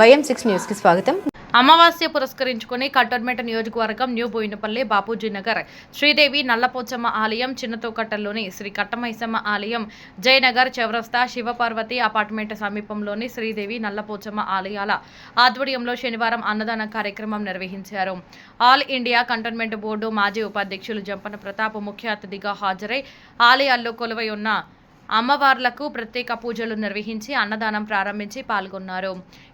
వైఎం6 న్యూస్కి స్వాగతం. అమావాస్య పురస్కరించుకుని కంటోన్మెంట్ నియోజకవర్గం న్యూ బోయినపల్లి, బాపూజీ నగర్, శ్రీదేవి నల్లపోచమ్మ ఆలయం, చిన్నతోకట్టలోని శ్రీ కట్టమైసమ్మ ఆలయం, జయనగర్ చౌరస్తా, శివపార్వతి అపార్ట్మెంట్ సమీపంలోని శ్రీదేవి నల్లపోచమ్మ ఆలయాల ఆధ్వర్యంలో శనివారం అన్నదాన కార్యక్రమం నిర్వహించారు. ఆల్ ఇండియా కంటోన్మెంట్ బోర్డు మాజీ ఉపాధ్యక్షులు జంపన ప్రతాప్ ముఖ్య అతిథిగా హాజరై ఆలయాల్లో కొలువై ఉన్న అమ్మవార్లకు ప్రత్యేక పూజలు నిర్వహించి అన్నదానం ప్రారంభించి పాల్గొన్నారు.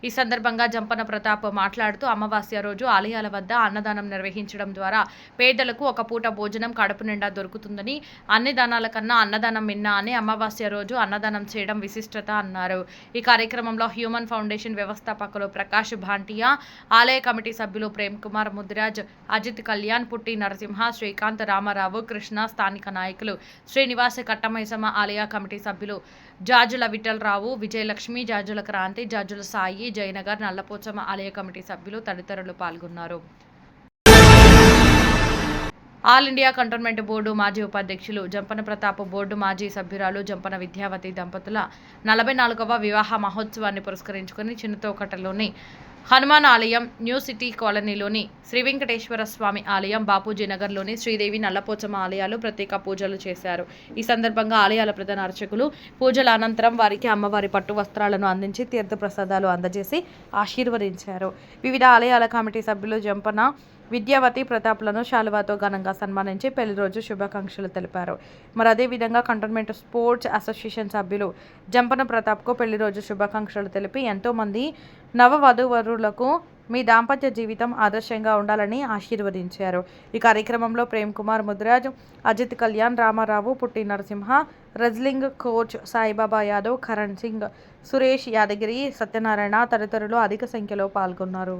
ఈ సందర్భంగా జంపన ప్రతాప్ మాట్లాడుతూ అమావాస్య రోజు ఆలయాల వద్ద అన్నదానం నిర్వహించడం ద్వారా పేదలకు ఒక పూట భోజనం కడుపు నిండా దొరుకుతుందని, అన్ని దానాల కన్నా అన్నదానం మిన్నా అని అమావాస్య రోజు అన్నదానం చేయడం విశిష్టత అన్నారు. ఈ కార్యక్రమంలో హ్యూమన్ ఫౌండేషన్ వ్యవస్థాపకులు ప్రకాష్ భాంటియా, ఆలయ కమిటీ సభ్యులు ప్రేమ్ కుమార్, ముదిరాజ్, అజిత్ కళ్యాణ్, పుట్టి నరసింహ, శ్రీకాంత్, రామారావు, కృష్ణ, స్థానిక నాయకులు శ్రీనివాస, కట్టమైసమ్మ ఆలయ కమిటీ సభ్యులు జాజుల విఠలరావు, విజయలక్ష్మి, జాజుల క్రాంతి, జాజుల సాయి, జయనగర్ నల్లపోచమ్మ ఆలయ కమిటీ సభ్యులు తదితరులు పాల్గొన్నారు. ఆల్ ఇండియా కంటోన్మెంట్ బోర్డు మాజీ ఉపాధ్యక్షులు జంపన ప్రతాప్, బోర్డు మాజీ సభ్యురాలు జంపన విద్యావతి దంపతుల 44వ వివాహ మహోత్సవాన్ని పురస్కరించుకుని చిన్నతోకట్టలోని హనుమాన్ ఆలయం, న్యూ సిటీ కాలనీలోని శ్రీ వెంకటేశ్వర స్వామి ఆలయం, బాపూజీ నగర్లోని శ్రీదేవి నల్లపోచమ్మ ఆలయాలు ప్రత్యేక పూజలు చేశారు. ఈ సందర్భంగా ఆలయాల ప్రధాన అర్చకులు పూజల అనంతరం వారికి అమ్మవారి పట్టు వస్త్రాలను అందించి తీర్థప్రసాదాలు అందజేసి ఆశీర్వదించారు. వివిధ ఆలయాల కమిటీ సభ్యులు జంపన విద్యావతి ప్రతాప్లను శాలువాతో ఘనంగా సన్మానించి పెళ్లి రోజు శుభాకాంక్షలు తెలిపారు. మరి అదేవిధంగా కంటోన్మెంట్ స్పోర్ట్స్ అసోసియేషన్ సభ్యులు జంపన ప్రతాప్కు పెళ్లి రోజు శుభాకాంక్షలు తెలిపి ఎంతోమంది నవవధూవరులకు మీ దాంపత్య జీవితం ఆదర్శంగా ఉండాలని ఆశీర్వదించారు. ఈ కార్యక్రమంలో ప్రేమ్ కుమార్, ముదిరాజ్, అజిత్ కళ్యాణ్, రామారావు, పుట్టి నరసింహ, రెజ్లింగ్ కోచ్ సాయిబాబా యాదవ్, కరణ్ సింగ్, సురేష్ యాదగిరి, సత్యనారాయణ తదితరులు అధిక సంఖ్యలో పాల్గొన్నారు.